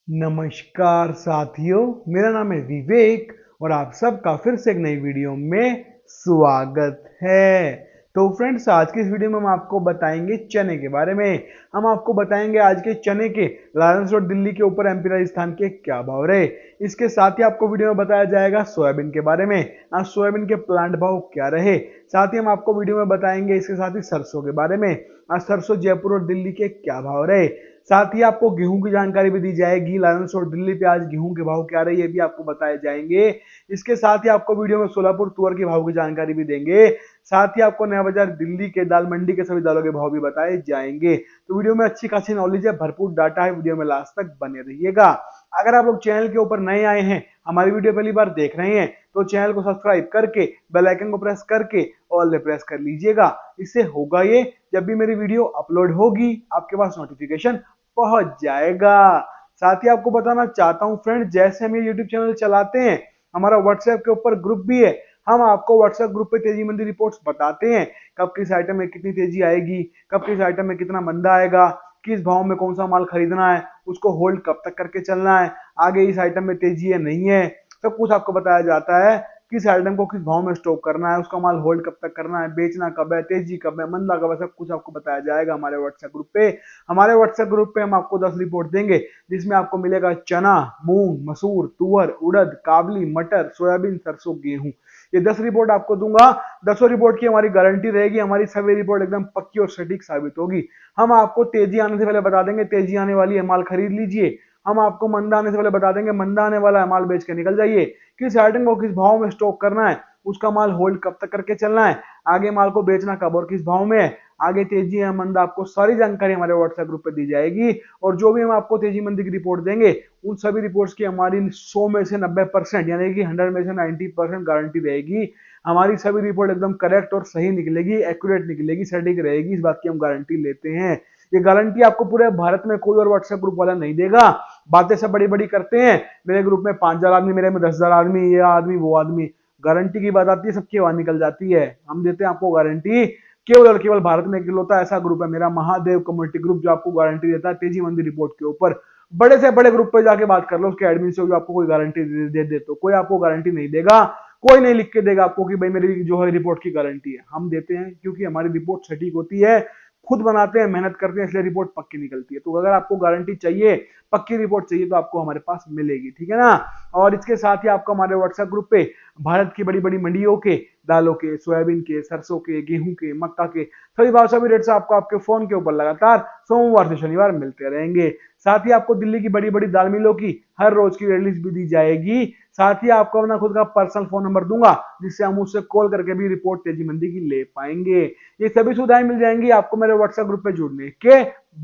नमस्कार साथियों, मेरा नाम है विवेक और आप सबका फिर से एक नई वीडियो में स्वागत है। तो फ्रेंड्स, आज की इस वीडियो में हम आपको बताएंगे चने के बारे में। हम आपको बताएंगे आज के चने के लायंस रोड दिल्ली के ऊपर एमपी राजस्थान के क्या भाव रहे। इसके साथ ही आपको वीडियो में बताया जाएगा सोयाबीन के बारे में, आज सोयाबीन के प्लांट भाव क्या रहे। साथ ही हम आपको वीडियो में बताएंगे इसके साथ ही सरसों के बारे में, आज सरसों जयपुर और दिल्ली के क्या भाव रहे। साथ ही आपको गेहूं की जानकारी भी दी जाएगी, लायंस और दिल्ली पे आज गेहूं के भाव क्या रहे ये भी आपको बताए जाएंगे। इसके साथ ही आपको वीडियो में सोलापुर तुअर के भाव की जानकारी भी देंगे। साथ ही आपको नया बाजार दिल्ली के दाल मंडी के सभी दालों के भाव भी बताए जाएंगे। तो वीडियो में अच्छी खासी नॉलेज है, भरपूर डाटा है, वीडियो में लास्ट तक बने रहिएगा। अगर आप लोग चैनल के ऊपर नए आए हैं, हमारी वीडियो पहली बार देख रहे हैं, तो चैनल को सब्सक्राइब करके बेल आइकन को प्रेस करके ऑल पे प्रेस कर लीजिएगा। इससे होगा ये, जब भी मेरी वीडियो अपलोड होगी आपके पास नोटिफिकेशन पहुंच जाएगा। साथ ही आपको बताना चाहता हूं फ्रेंड, जैसे हम ये यूट्यूब चैनल चलाते हैं, हमारा व्हाट्सएप के ऊपर ग्रुप भी है। हम आपको व्हाट्सएप ग्रुप पे तेजी मंदी रिपोर्ट्स बताते हैं, कब किस आइटम में कितनी तेजी आएगी, कब किस आइटम में कितना मंदा आएगा, किस भाव में कौन सा माल खरीदना है, उसको होल्ड कब तक करके चलना है, आगे इस आइटम में तेजी है नहीं है, सब कुछ आपको बताया जाता है। किस आइटम को किस भाव में स्टॉक करना है, उसका माल होल्ड कब तक करना है, बेचना कब है, तेजी कब है, मंदा कब है, सब कुछ आपको बताया जाएगा हमारे व्हाट्सएप ग्रुप पे। हमारे व्हाट्सएप ग्रुप पे हम आपको 10 रिपोर्ट देंगे, जिसमें आपको मिलेगा चना, मूंग, मसूर, तुअर, उड़द, काबली, मटर, सोयाबीन, सरसों, गेहूं। ये 10 रिपोर्ट आपको दूंगा। 10 रिपोर्ट की हमारी गारंटी रहेगी, हमारी सभी रिपोर्ट एकदम पक्की और सटीक साबित होगी। हम आपको तेजी आने से पहले बता देंगे तेजी आने वाली है, माल खरीद लीजिए। हम आपको मंदा आने से पहले बता देंगे मंदा आने वाला है, माल बेच के निकल जाइए। किस आइटम को किस भाव में स्टॉक करना है, उसका माल होल्ड कब तक करके चलना है, आगे माल को बेचना कब और किस भाव में है, आगे तेजी है मंदा, आपको सारी जानकारी हमारे व्हाट्सएप ग्रुप पे दी जाएगी। और जो भी हम आपको तेजी मंदी की रिपोर्ट देंगे, उन सभी रिपोर्ट्स की हमारी 100 में से 90% यानी कि 100 में से 90% गारंटी रहेगी। हमारी सभी रिपोर्ट एकदम करेक्ट और सही निकलेगी, एक्यूरेट निकलेगी, सटीक रहेगी, इस बात की हम गारंटी लेते हैं। ये गारंटी आपको पूरे भारत में कोई और व्हाट्सएप ग्रुप वाला नहीं देगा। बातें सब बड़ी बड़ी करते हैं, मेरे ग्रुप में 5,000 आदमी, मेरे में 10,000 आदमी, ये आदमी वो आदमी, गारंटी की बात आती है सबकी आवाज निकल जाती है। हम देते हैं आपको गारंटी, केवल और केवल भारत में इकलौता ऐसा ग्रुप है मेरा, महादेव कम्युनिटी ग्रुप, जो आपको गारंटी देता है तेजी मंदी रिपोर्ट के ऊपर। बड़े से बड़े ग्रुप पे जाके बात कर लो उसके एडमिन से, जो आपको कोई गारंटी दे तो कोई आपको गारंटी नहीं देगा। कोई नहीं लिख के देगा आपको कि भाई मेरी जो है रिपोर्ट की गारंटी है। हम देते हैं क्योंकि हमारी रिपोर्ट सटीक होती है, खुद बनाते हैं, मेहनत करते हैं, इसलिए रिपोर्ट पक्की निकलती है। तो अगर आपको गारंटी चाहिए, पक्की रिपोर्ट चाहिए, तो आपको हमारे पास मिलेगी, ठीक है ना। और इसके साथ ही आपको हमारे व्हाट्सएप ग्रुप पे भारत की बड़ी बड़ी मंडियों के दालों के, सोयाबीन के, सरसों के, गेहूं के, मक्का के सभी भाव सभी रेट्स आपको आपके फोन के ऊपर लगातार सोमवार से शनिवार मिलते रहेंगे। साथ ही आपको दिल्ली की बड़ी बड़ी दाल मिलों की हर रोज की रेट लिस्ट भी दी जाएगी। साथ ही आपको अपना खुद का पर्सनल फोन नंबर दूंगा, जिससे हम उससे कॉल करके भी रिपोर्ट तेजी मंदी की ले पाएंगे। ये सभी सुविधाएं मिल जाएंगी आपको मेरे व्हाट्सएप ग्रुप पे जुड़ने के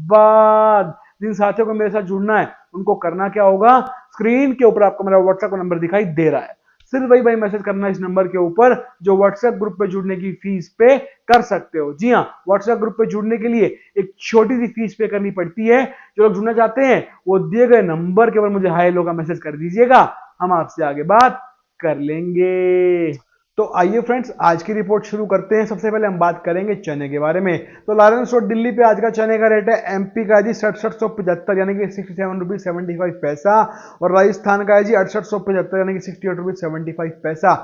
बाद। जिन साथियों को मेरे साथ जुड़ना है, उनको करना क्या होगा, स्क्रीन के ऊपर आपको मेरा व्हाट्सएप नंबर दिखाई दे रहा है, सिर्फ वही भाई मैसेज करना है इस नंबर के ऊपर, जो व्हाट्सएप ग्रुप पे जुड़ने की फीस पे कर सकते हो। जी हाँ, व्हाट्सएप ग्रुप पे जुड़ने के लिए एक छोटी सी फीस पे करनी पड़ती है। जो लोग जुड़ना चाहते हैं वो दिए गए नंबर के ऊपर मुझे हाय हेलो का मैसेज कर दीजिएगा, हम आपसे आगे बात कर लेंगे। तो आइए फ्रेंड्स, आज की रिपोर्ट शुरू करते हैं। सबसे पहले हम बात करेंगे चने के बारे में। तो लायंस रोड दिल्ली पे आज का चने का रेट है, एमपी का है जी 6775 यानी कि 67 रुपीज 75 पैसा, और राजस्थान का है जी 6875 यानी कि 68 रुपीज 75 पैसा।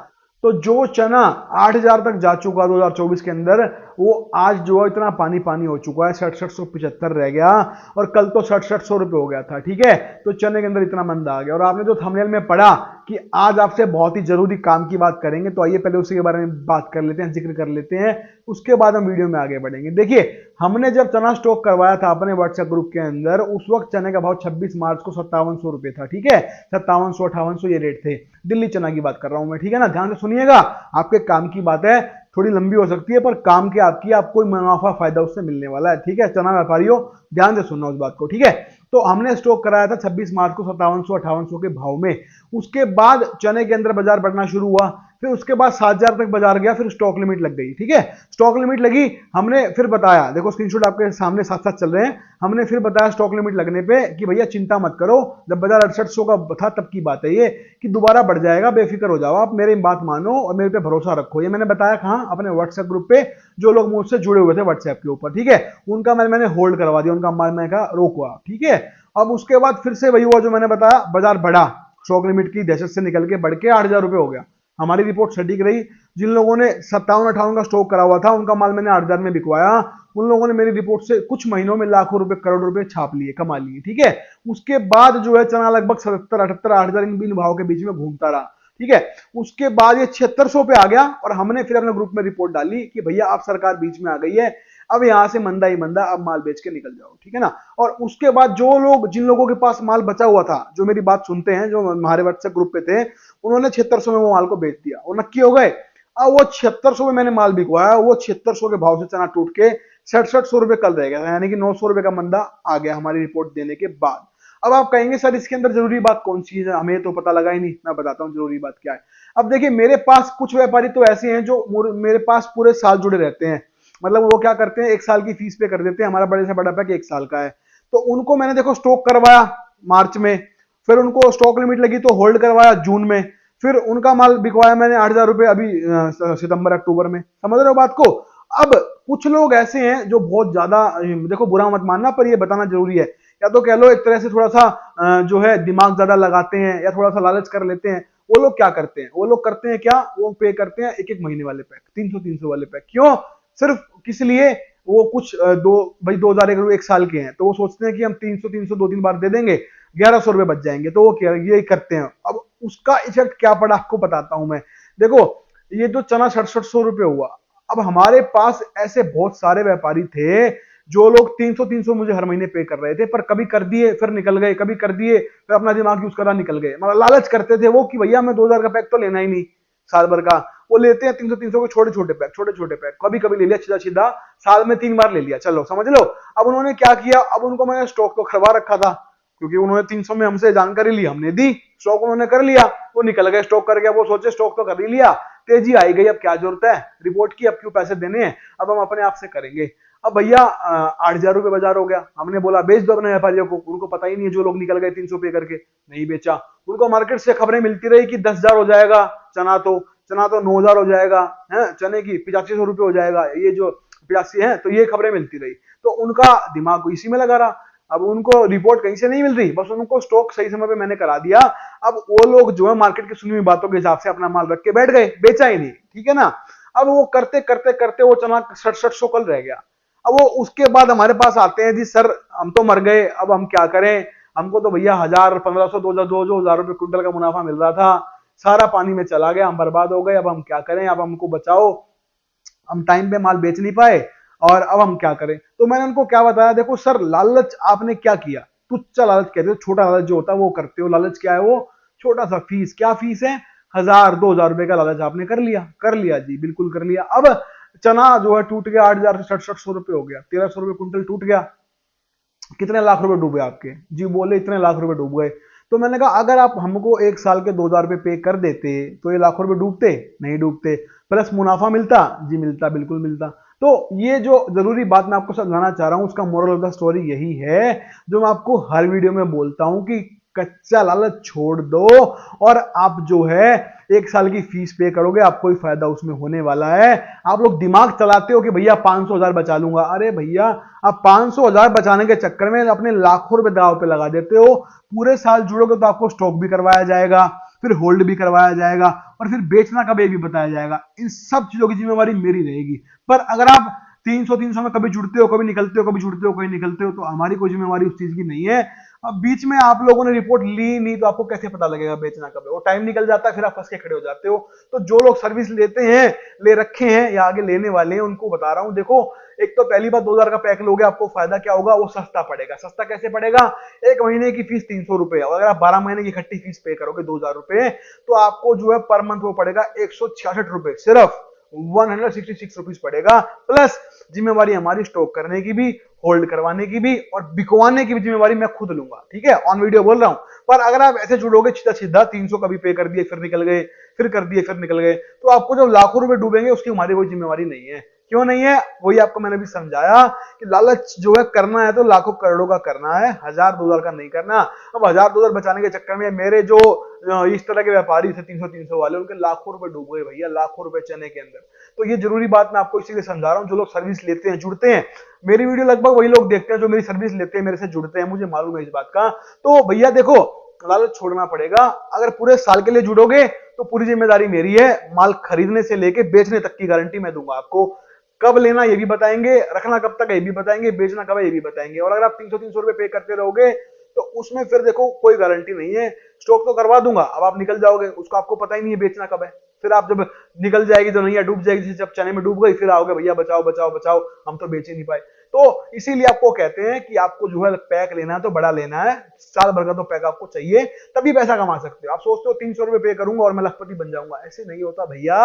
तो जो चना 8,000 तक जा चुका 2024 के अंदर, वो आज जो है इतना पानी पानी हो चुका है, 6775 रह गया, और कल तो 6700 रुपये हो गया था, ठीक है। तो चने के अंदर इतना मंदा आ गया। और आपने जो थंबनेल में पढ़ा कि आज आपसे बहुत ही जरूरी काम की बात करेंगे, तो आइए पहले उसी के बारे में बात कर लेते हैं, जिक्र कर लेते हैं, उसके बाद हम वीडियो में आगे बढ़ेंगे। देखिए, हमने जब चना स्टॉक करवाया था अपने व्हाट्सएप ग्रुप के अंदर, उस वक्त चने का भाव 26 मार्च को 5700 रुपये था, ठीक है, 5700 5800 ये रेट थे। दिल्ली चना की बात कर रहा हूं मैं, ठीक है ना, ध्यान से सुनिएगा, आपके काम की बात है, थोड़ी लंबी हो सकती है पर काम की आपकी, आपको मुनाफा फायदा उससे मिलने वाला है, ठीक है। चना व्यापारियों ध्यान से सुनना उस बात को, ठीक है। तो हमने स्टॉक कराया था 26 मार्च को 5700 5800 के भाव में। उसके बाद चने के अंदर बाजार बढ़ना शुरू हुआ, फिर उसके बाद 7,000 तक बाजार गया, फिर स्टॉक लिमिट लग गई, ठीक है। स्टॉक लिमिट लगी, हमने फिर बताया, देखो स्क्रीनशॉट आपके सामने साथ साथ चल रहे हैं, हमने फिर बताया स्टॉक लिमिट लगने पे कि भैया चिंता मत करो, जब बाजार 6800 का था तब की बात है ये, कि दोबारा बढ़ जाएगा, बेफिक्र हो जाओ, आप मेरी बात मानो और मेरे पे भरोसा रखो। ये मैंने बताया कहां, अपने व्हाट्सएप ग्रुप पे, जो लोग मुझसे जुड़े हुए थे व्हाट्सएप के ऊपर, ठीक है, उनका मैंने होल्ड करवा दिया, उनका माल मैंने कहा रोकवा, ठीक है। अब उसके बाद फिर से वही हुआ जो मैंने बताया, बाजार बढ़ा, स्टॉक लिमिट की दहशत से निकल के बढ़ के 8,000 रुपये हो गया। हमारी रिपोर्ट सटीक रही। जिन लोगों ने 57-58 का स्टॉक करा हुआ था उनका माल मैंने 8,000 में बिकवाया, उन लोगों ने मेरी रिपोर्ट से कुछ महीनों में लाखों रुपए करोड़ रुपए छाप लिए, कमा लिए। ठीक है, उसके बाद जो है चना लगभग 77-78 8,000 इन भाव के बीच में घूमता रहा। ठीक है, उसके बाद ये 7600 पे आ गया और हमने फिर अपने ग्रुप में रिपोर्ट डाली कि भैया आप सरकार बीच में आ गई है, अब यहां से मंदा ही मंदा, अब माल बेच के निकल जाओ। ठीक है ना। और उसके बाद जो लोग, जिन लोगों के पास माल बचा हुआ था, जो मेरी बात सुनते हैं, जो हमारे व्हाट्सएप ग्रुप पे थे, उन्होंने 7600 में वो माल को बेच दिया और नक्की हो गए। अब वो 7600 में मैंने माल बिकवाया, वो 7600 के भाव से चना टूट के 6700 रुपए कल रह गया, यानी कि 900 रुपए का मंदा आ गया हमारी रिपोर्ट देने के बाद। अब आप कहेंगे सर इसके अंदर जरूरी बात कौन सी है, हमें तो पता लगा ही नहीं। मैं बताता हूँ जरूरी बात क्या है। अब देखिए, मेरे पास कुछ व्यापारी तो ऐसे हैं जो मेरे पास पूरे साल जुड़े रहते हैं, मतलब वो क्या करते हैं, 1 साल की फीस पे कर देते हैं। हमारा बड़े से बड़ा पैक 1 साल का है, तो उनको मैंने देखो स्टॉक करवाया मार्च में, फिर उनको स्टॉक लिमिट लगी तो होल्ड करवाया जून में, फिर उनका माल बिकवाया मैंने 8,000 रुपए अभी सितंबर अक्टूबर में। समझ रहे हो बात को। अब कुछ लोग ऐसे हैं जो बहुत ज्यादा, देखो बुरा मत मानना पर ये बताना जरूरी है, या तो कह लो एक तरह से थोड़ा सा जो है दिमाग ज्यादा लगाते हैं या थोड़ा सा लालच कर लेते हैं। वो लोग क्या करते हैं, वो लोग करते हैं क्या, वो पे करते हैं 1-1 महीने वाले पैक, 300-300 वाले पैक। क्यों? सिर्फ किस लिए? वो कुछ दो भाई 2,000 1 साल के हैं, तो वो सोचते हैं कि हम 300-300 2-3 बार दे देंगे, 1,100 रुपए बच जाएंगे, तो वो क्या ये करते हैं। अब उसका इफेक्ट क्या पड़ा आपको बताता हूं मैं। देखो, ये जो चना 6700 रुपए हुआ, अब हमारे पास ऐसे बहुत सारे व्यापारी थे जो लोग 300-300 मुझे हर महीने पे कर रहे थे, पर कभी कर दिए फिर निकल गए, कभी कर दिए फिर अपना दिमाग यूज करा निकल गए। मतलब लालच करते थे वो कि भैया मैं 2,000 का पैक तो लेना ही नहीं साल भर का। वो लेते हैं 300-300 के छोटे छोटे पैक, छोटे छोटे पैक, कभी कभी ले लिया सीधा सीधा, साल में 3 बार ले लिया, चलो समझ लो। अब उन्होंने क्या किया, अब उनको मैंने स्टॉक तो करवा रखा था, क्योंकि उन्होंने 300 में हमसे जानकारी ली, हमने दी, स्टॉक उन्होंने कर लिया, वो निकल गए स्टॉक करके। वो सोचे स्टॉक तो कर ही लिया, तेजी आई गई, अब क्या जरूरत है रिपोर्ट की, अब क्यों पैसे देने हैं, अब हम अपने आप से करेंगे। अब भैया 8,000 रुपए बाजार हो गया, हमने बोला बेच दो अपने व्यापारियों को। उनको पता ही नहीं है, जो लोग निकल गए 300 पे करके, नहीं बेचा। उनको मार्केट से खबरें मिलती रही कि 10,000 हो जाएगा चना तो 9,000 हो जाएगा, है चने की 8500 रुपए हो जाएगा, ये जो 85 है, तो ये खबरें मिलती रही, तो उनका दिमाग इसी में लगा रहा। अब उनको रिपोर्ट कहीं से नहीं मिल रही, बस उनको स्टॉक सही समय पे मैंने करा दिया। अब वो लोग जो है मार्केट की सुनी हुई बातों के हिसाब से अपना माल रख के बैठ गए, बेचा ही नहीं। ठीक है ना। अब वो करते करते करते वो चना 6700 कल रह गया। अब वो उसके बाद हमारे पास आते हैं, जी सर हम तो मर गए, अब हम क्या करें, हमको तो भैया 1,000 1,500 2,000 रुपए क्विंटल का मुनाफा मिल रहा था, सारा पानी में चला गया, हम बर्बाद हो गए, अब हम क्या करें, अब हमको बचाओ, हम टाइम पे माल बेच नहीं पाए और अब हम क्या करें। तो मैंने उनको क्या बताया, देखो सर लालच आपने क्या किया, तुच्छ लालच कहते हो, छोटा लालच जो होता है वो करते हो। लालच क्या है, वो छोटा सा फीस, क्या फीस है, 1,000-2,000 रुपए का लालच आपने कर लिया, कर लिया जी, बिल्कुल कर लिया। अब चना जो है टूट गया, 8,000 से 6700 रुपए हो गया, 1,300 रुपए कुंटल टूट गया, कितने लाख रुपए डूबे आपके, जी बोले इतने लाख रुपए डूब गए। तो मैंने कहा अगर आप हमको 1 साल के 2,000 रुपए पे कर देते तो ये लाखों रुपए डूबते, नहीं डूबते, प्लस मुनाफा मिलता, जी मिलता, बिल्कुल मिलता। तो ये जो जरूरी बात मैं आपको समझाना चाह रहा हूं, उसका मोरल ऑफ द स्टोरी यही है जो मैं आपको हर वीडियो में बोलता हूं कि कच्चा लालच छोड़ दो और आप जो है 1 साल की फीस पे करोगे, आपको ही फायदा उसमें होने वाला है। आप लोग दिमाग चलाते हो कि भैया 500,000 बचा लूंगा, अरे भैया आप 500,000 बचाने के चक्कर में अपने लाखों रुपए दांव पे लगा देते हो। पूरे साल जुड़ोगे तो आपको स्टॉक भी करवाया जाएगा, फिर होल्ड भी करवाया जाएगा और फिर बेचना कभी भी बताया जाएगा। इन सब चीजों की जिम्मेवारी मेरी रहेगी। पर अगर आप 300-300 में कभी जुड़ते हो, कभी निकलते हो, कभी जुड़ते हो, कभी निकलते हो, तो हमारी कोई जिम्मेवारी उस चीज की नहीं है। अब बीच में आप लोगों ने रिपोर्ट ली नहीं तो आपको कैसे पता लगेगा बेचना कब है, वो टाइम निकल जाता है, फिर आप फंस के खड़े हो जाते हो। तो जो लोग सर्विस लेते हैं, ले रखे हैं या आगे लेने वाले हैं, उनको बता रहा हूं, देखो एक तो पहली बात 2,000 का पैक लोगे, आपको फायदा क्या होगा, वो सस्ता पड़ेगा। सस्ता कैसे पड़ेगा, 1 महीने की फीस 300 रुपए, और अगर आप 12 महीने की इकट्ठी फीस पे करोगे 2,000 रुपए, तो आपको जो है पर मंथ वो पड़ेगा 166 रुपए, सिर्फ 166 रुपीज पड़ेगा। प्लस जिम्मेवारी हमारी स्टॉक करने की भी, होल्ड करवाने की भी और बिकवाने की भी जिम्मेवारी मैं खुद लूंगा। ठीक है, ऑन वीडियो बोल रहा हूं। पर अगर आप ऐसे जुड़ोगे सीधा सीधा 300 कभी पे कर दिए फिर निकल गए, फिर कर दिए फिर निकल गए, तो आपको जो लाखों रुपए डूबेंगे उसकी हमारी कोई जिम्मेवारी नहीं है। क्यों नहीं है, वही आपको मैंने भी समझाया कि लालच जो है करना है तो लाखों करोड़ों का करना है, 1,000-2,000 का नहीं करना। अब 1,000-2,000 बचाने के चक्कर में मेरे जो इस तरह के व्यापारी थे 300-300 वाले, उनके लाखों रुपए डूब गए भैया, लाखों रुपए चने के अंदर। तो ये जरूरी बात मैं आपको इसीलिए समझा रहा हूँ, जो लोग सर्विस लेते हैं, जुड़ते हैं, मेरी वीडियो लगभग वही लोग देखते हैं जो मेरी सर्विस लेते हैं, मेरे से जुड़ते हैं, मुझे मालूम है इस बात का। तो भैया देखो, लालच छोड़ना पड़ेगा। अगर पूरे साल के लिए जुड़ोगे तो पूरी जिम्मेदारी मेरी है, माल खरीदने से लेके बेचने तक की गारंटी मैं दूंगा आपको। कब लेना ये भी बताएंगे, रखना कब तक ये भी बताएंगे, बेचना कब है ये भी बताएंगे। और अगर आप 300-300 रुपए पे करते रहोगे तो उसमें फिर देखो कोई गारंटी नहीं है। स्टॉक तो करवा दूंगा, अब आप निकल जाओगे, उसको आपको पता ही नहीं है बेचना कब है। फिर आप जब निकल जाएगी तो नहीं, डूब जाएगी, जब चने में डूब गई फिर आओगे भैया बचाओ बचाओ बचाओ, हम तो बेच ही नहीं पाए। तो इसीलिए आपको कहते हैं कि आपको जो है पैक लेना है तो बड़ा लेना है, साल भर का तो पैक आपको चाहिए, तभी पैसा कमा सकते हो। आप सोचते हो 300 रुपए पे करूंगा और मैं लखपति बन जाऊंगा, ऐसे नहीं होता भैया,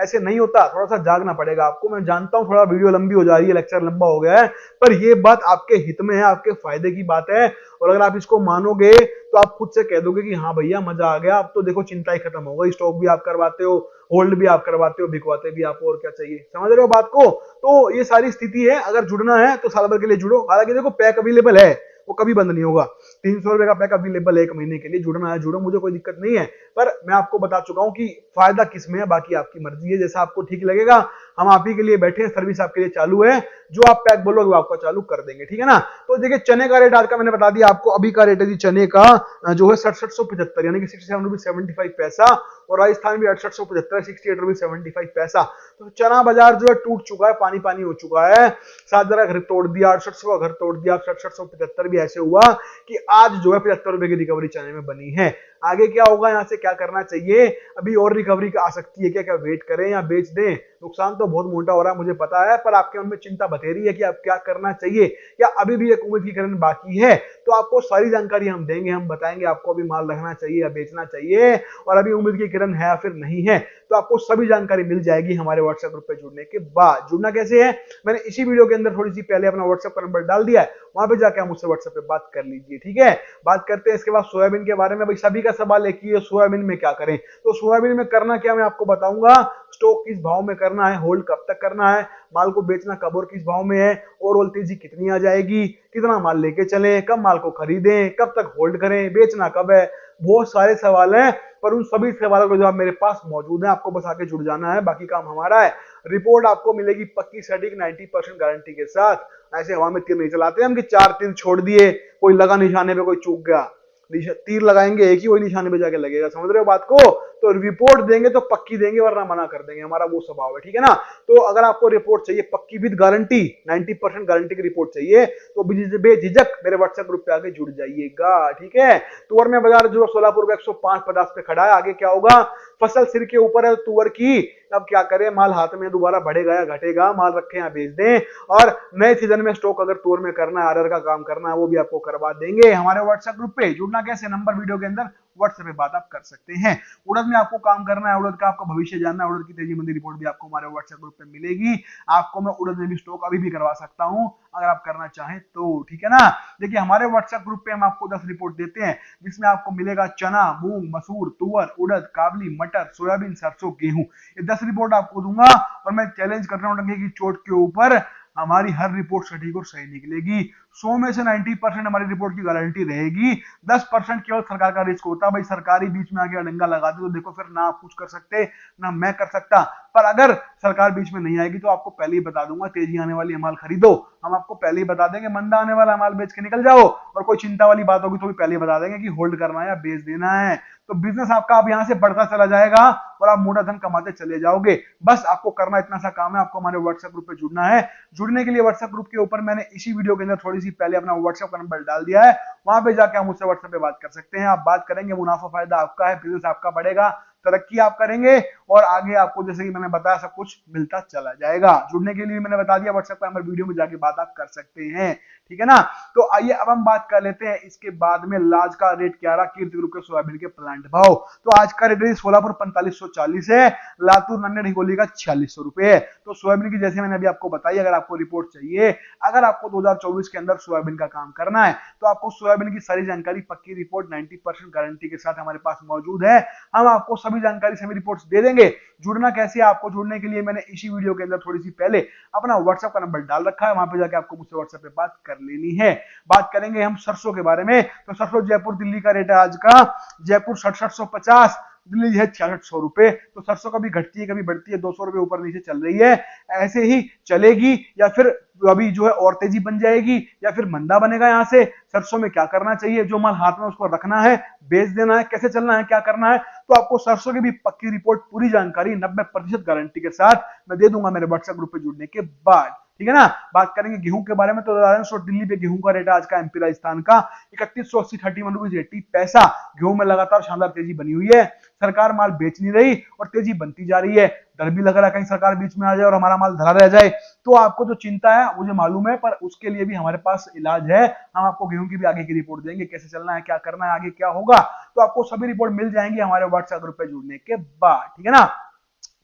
ऐसे नहीं होता। थोड़ा सा जागना पड़ेगा आपको। मैं जानता हूं थोड़ा वीडियो लंबी हो जा रही है, लेक्चर लंबा हो गया है, पर ये बात आपके हित में है, आपके फायदे की बात है। और अगर आप इसको मानोगे तो आप खुद से कह दोगे कि हाँ भैया मजा आ गया, अब तो देखो चिंता ही खत्म हो गई, स्टॉक भी आप करवाते हो, होल्ड भी आप करवाते हो, बिकवाते भी आप, और क्या चाहिए। समझ रहे हो बात को। तो ये सारी स्थिति है। अगर जुड़ना है तो साल भर के लिए जुड़ो। हालांकि देखो पैक अवेलेबल है, वो कभी बंद नहीं होगा। 300 रुपए का पैक अवेलेबल है 1 महीने के लिए। जुड़ना है जुड़ो, मुझे कोई दिक्कत नहीं है। पर मैं आपको बता चुका हूं कि फायदा किस में है, बाकी आपकी मर्जी है, जैसा आपको ठीक लगेगा। हम आप ही के लिए बैठे हैं, सर्विस आपके लिए चालू है, जो आप पैक बोलोगे वो आपका चालू कर देंगे, ठीक है ना। तो देखिए चने का रेट आज का मैंने बता दिया आपको, अभी का रेट है जी चने का जो है 6775 यानी कि 67 रुपीज 75 पैसा, और राजस्थान भी 6875 68 रुपीज 75 पैसा। तो चना बाजार जो है टूट चुका है, पानी पानी हो चुका है। 7 जरा घर तोड़ दिया, 6800 का घर तोड़ दिया, 6775 भी ऐसे हुआ कि आज जो है 75 रुपए की रिकवरी चने में बनी है। आगे क्या होगा, यहाँ से क्या करना चाहिए, अभी और रिकवरी आ सकती है क्या, क्या वेट करें या बेच दें। नुकसान तो बहुत मोटा हो रहा है मुझे पता है, पर आपके मन में चिंता बतेरी है कि आप क्या करना चाहिए, या अभी भी एक उम्मीद की किरण बाकी है। तो आपको सारी जानकारी हम देंगे, हम बताएंगे आपको अभी माल रखना चाहिए या बेचना चाहिए, और अभी उम्मीद की किरण है या फिर नहीं है। तो आपको सभी जानकारी मिल जाएगी हमारे व्हाट्सएप ग्रुप पे जुड़ने के बाद। जुड़ना कैसे है, मैंने इसी वीडियो के अंदर थोड़ी सी पहले अपना व्हाट्सएप का नंबर डाल दिया है, वहां पे जाके आप मुझसे व्हाट्सएप पे बात कर लीजिए, ठीक है। बात करते हैं इसके बाद सोयाबीन के बारे में। भाई सभी का सवाल है कि सोयाबीन में क्या करें, तो सोयाबीन में करना क्या मैं आपको बताऊंगा। स्टॉक किस भाव में करना है, होल्ड कब तक करना है, माल को बेचना कब और किस भाव में है, ओवरऑल तेजी कितनी आ जाएगी, कितना माल लेके चलें, कब माल को खरीदें, कब तक होल्ड करें, बेचना कब है। बहुत सारे सवाल हैं, पर उन सभी सवालों का जवाब मेरे पास मौजूद है। आपको बस आके जुड़ जाना है, बाकी काम हमारा है। रिपोर्ट आपको मिलेगी पक्की सटीक 90% गारंटी के साथ। ऐसे हवा में तीर नहीं चलाते हम कि 4 तीर छोड़ दिए, कोई लगा निशाने पे कोई चूक गया। तीर लगाएंगे एक ही, वही निशाने पे जाके लगेगा। समझ रहे हो बात को। तो रिपोर्ट देंगे तो पक्की देंगे, वरना मना कर देंगे, हमारा वो स्वभाव है, ठीक है ना। तो अगर आपको रिपोर्ट चाहिए पक्की विद गारंटी, 90% गारंटी की रिपोर्ट चाहिए, तो बेझिझक मेरे व्हाट्सएप ग्रुप पे आके जुड़ जाइएगा, ठीक है। तुअर में बाजार जो सोलापुर का 105.50 पे खड़ा है। आगे क्या होगा, फसल सिर के ऊपर है तुअर की, अब क्या करें, माल हाथ में दोबारा बढ़ेगा या घटेगा, माल रखे या बेच दें। और नए सीजन में स्टॉक अगर तुअर में करना है, आर्डर का काम करना है, वो भी आपको करवा देंगे हमारे व्हाट्सएप ग्रुप पे। जुड़ना कैसे, नंबर वीडियो के अंदर, व्हाट्सएप पे बात आप कर सकते हैं। उड़द में आपको काम करना है, उड़द का आपका भविष्य जानना है, उड़द की तेजी मंदी रिपोर्ट भी आपको हमारे व्हाट्सएप ग्रुप पे मिलेगी। आपको मैं उड़द में भी स्टॉक अभी भी करवा सकता हूं अगर आप करना चाहें तो, ठीक है ना। देखिए हमारे व्हाट्सएप ग्रुप पे हम आपको 10 रिपोर्ट देते हैं, जिसमें आपको मिलेगा चना, मूंग, मसूर, तुअर, उड़द, काबली, मटर, सोयाबीन, सरसों, गेहूं, ये 10 रिपोर्ट आपको दूंगा। और मैं चैलेंज कर रहा हूं डंके की चोट के ऊपर, हमारी हर रिपोर्ट सटीक और सही निकलेगी। 100 में से 90% हमारी रिपोर्ट की गारंटी रहेगी। 10% केवल सरकार का रिस्क होता है। भाई सरकारी बीच में आके अड़ंगा लगा दे तो देखो फिर ना आप कुछ कर सकते ना मैं कर सकता। पर अगर सरकार बीच में नहीं आएगी तो आपको पहले ही बता दूंगा, तेजी आने वाली माल खरीदो, हम आपको पहले ही बता देंगे। मंदा आने वाला माल बेच के निकल जाओ, और कोई चिंता वाली बात होगी तो भी पहले ही बता देंगे कि होल्ड करना है या बेच देना है। तो बिजनेस आपका अब यहां से बढ़ता चला जाएगा और आप मोटा धन कमाते चले जाओगे। बस आपको करना इतना सा काम है, आपको हमारे व्हाट्सएप ग्रुप पे जुड़ना है। जुड़ने के लिए व्हाट्सएप ग्रुप के ऊपर मैंने इसी वीडियो के अंदर थोड़ी सी पहले अपना व्हाट्सएप का नंबर डाल दिया है, वहां पे जाके आप मुझसे व्हाट्सएप पे बात कर सकते हैं। आप बात करेंगे, मुनाफा फायदा आपका है, बिजनेस आपका बढ़ेगा, तरक्की आप करेंगे, और आगे आपको जैसे कि मैंने बताया सब कुछ मिलता चला जाएगा। जुड़ने के लिए मैंने बता दिया व्हाट्सएप पर नंबर, वीडियो में जाके बात आप कर सकते हैं, ठीक है ना। तो आइए अब हम बात कर लेते हैं इसके बाद में लाज का रेट क्या रहा, कीर्ति ग्रुप के सोयाबीन के प्लांट भाव। तो आज का रेट सोलापुर 4540 है, लातूर नन्हे ढिगोली का 4600 रुपए है। तो सोयाबीन की जैसे मैंने अभी आपको बताई, अगर आपको रिपोर्ट चाहिए, अगर आपको 2024 के अंदर सोयाबीन का काम करना है, तो आपको सोयाबीन की सारी जानकारी, पक्की रिपोर्ट 90% गारंटी के साथ हमारे पास मौजूद है। हम आपको सभी जानकारी सभी रिपोर्ट्स दे देंगे। जुड़ना कैसे है, आपको जुड़ने के लिए मैंने इसी वीडियो के अंदर थोड़ी सी पहले अपना व्हाट्सएप का नंबर डाल रखा है, वहां पे जाके आपको मुझसे व्हाट्सएप पे बात कर लेनी है। बात करेंगे हम सरसों के बारे में, तो सरसों जयपुर दिल्ली का रेट है आज का, जयपुर 6750, दिल्ली है 6600 रुपए। तो सरसों कभी घटती है कभी बढ़ती है, 200 रुपए ऊपर नीचे चल रही है। ऐसे ही चलेगी या फिर अभी जो है और तेजी बन जाएगी या फिर मंदा बनेगा? यहां से सरसों में क्या करना चाहिए, जो माल हाथ में उसको रखना है, बेच देना है, कैसे चलना है, क्या करना है, तो आपको सरसों की भी पक्की रिपोर्ट पूरी जानकारी 90% गारंटी के साथ मैं दे दूंगा मेरे व्हाट्सएप ग्रुप पे जुड़ने के बाद, ठीक है ना। बात करेंगे गेहूं के बारे में, तो दिल्ली पे गेहूं का रेट आज का एमपी राजस्थान का 3180 31 रुपीज 80 पैसा। गेहूं में लगातार शानदार तेजी बनी हुई है, सरकार माल बेच नहीं रही और तेजी बनती जा रही है। डर भी लग रहा है कहीं सरकार बीच में आ जाए और हमारा माल धरा रह जाए। तो आपको जो चिंता है मुझे मालूम है, पर उसके लिए भी हमारे पास इलाज है। हम आपको गेहूं की भी आगे की रिपोर्ट देंगे, कैसे चलना है, क्या करना है, आगे क्या होगा, तो आपको सभी रिपोर्ट मिल जाएंगी हमारे व्हाट्सएप ग्रुप पे जुड़ने के बाद, ठीक है ना।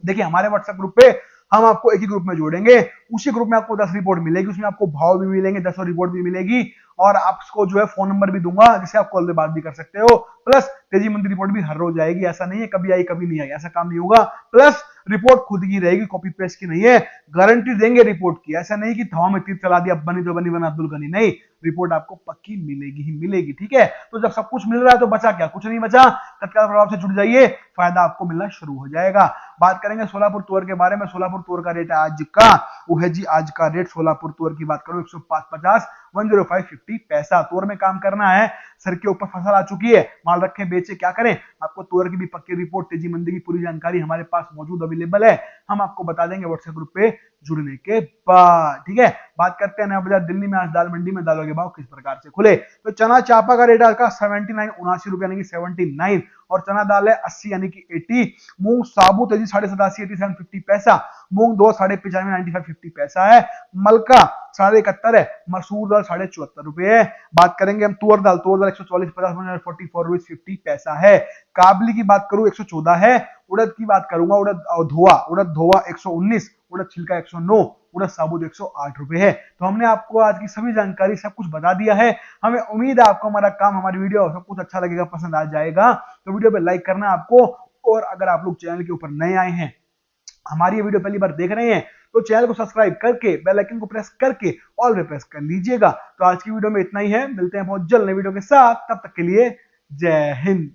देखिए हमारे व्हाट्सएप ग्रुप पे हम आपको एक ही ग्रुप में जोड़ेंगे, उसी ग्रुप में आपको 10 रिपोर्ट मिलेगी, उसमें आपको भाव भी मिलेंगे, 10 रिपोर्ट भी मिलेगी और आपको जो है फोन नंबर भी दूंगा जिससे आप कॉल पे बात भी कर सकते हो। प्लस तेजी मंदी रिपोर्ट भी हर रोज आएगी, ऐसा नहीं है कभी आई कभी नहीं आई, ऐसा काम नहीं होगा। प्लस रिपोर्ट खुद की रहेगी, कॉपी पेस्ट की नहीं है, गारंटी देंगे रिपोर्ट की, ऐसा नहीं कि हवा में तीर चला दिया, बनी तो बनी बना अब्दुल गनी, नहीं, रिपोर्ट आपको पक्की मिलेगी ही मिलेगी, ठीक है। तो जब सब कुछ मिल रहा है तो बचा क्या, कुछ नहीं बचा। तत्काल प्रभाव से जुड़ जाइए, फायदा आपको मिलना शुरू हो जाएगा। बात करेंगे सोलापुर तुअर के बारे में, सोलापुर तुअर का रेट आज का वो है जी, आज का रेट सोलापुर तुअर की बात करूं 105 10550 पैसा। तुअर में काम करना है, सर के ऊपर फसल आ चुकी है, माल रखे बेचे क्या करें, आपको तुअर की भी पक्की रिपोर्ट, तेजी मंदी की पूरी जानकारी हमारे पास मौजूद अवेलेबल है, हम आपको बता देंगे व्हाट्सएप ग्रुप पे जुड़ने के बाद, ठीक है। बात करते हैं नया बाजार दिल्ली में, आज दाल मंडी में दालों के भाव किस प्रकार से खुले। तो चना चापा का रेट आज का 79 79 रुपए यानी कि 79, और चना दाल है 80 यानी कि 80। मूंग साबुत है जी 87.5 87.50 पैसा, मूंग 2 95 95.50 पैसा है, मलका 71.5 है, मसूर दाल 74.5 रुपए है। बात करेंगे हम तुअर दाल 144 50 44 रुपीज 50 पैसा है। काबली की बात करूं 114 है, उड़द की बात करूंगा, उड़द धोआ 119, उड़द छिलका 109, उड़द साबुत 108 रुपए है। तो हमने आपको आज की सभी जानकारी सब कुछ बता दिया है। हमें उम्मीद है आपको हमारा काम, हमारी वीडियो सब कुछ अच्छा लगेगा, पसंद आ जाएगा। तो वीडियो पे लाइक करना आपको, और अगर आप लोग चैनल के ऊपर नए आए हैं, हमारी ये वीडियो पहली बार देख रहे हैं, तो चैनल को सब्सक्राइब करके बेल आइकन को प्रेस करके ऑल पे प्रेस कर लीजिएगा। तो आज की वीडियो में इतना ही है, मिलते हैं बहुत जल्द नई वीडियो के साथ, तब तक के लिए जय हिंद।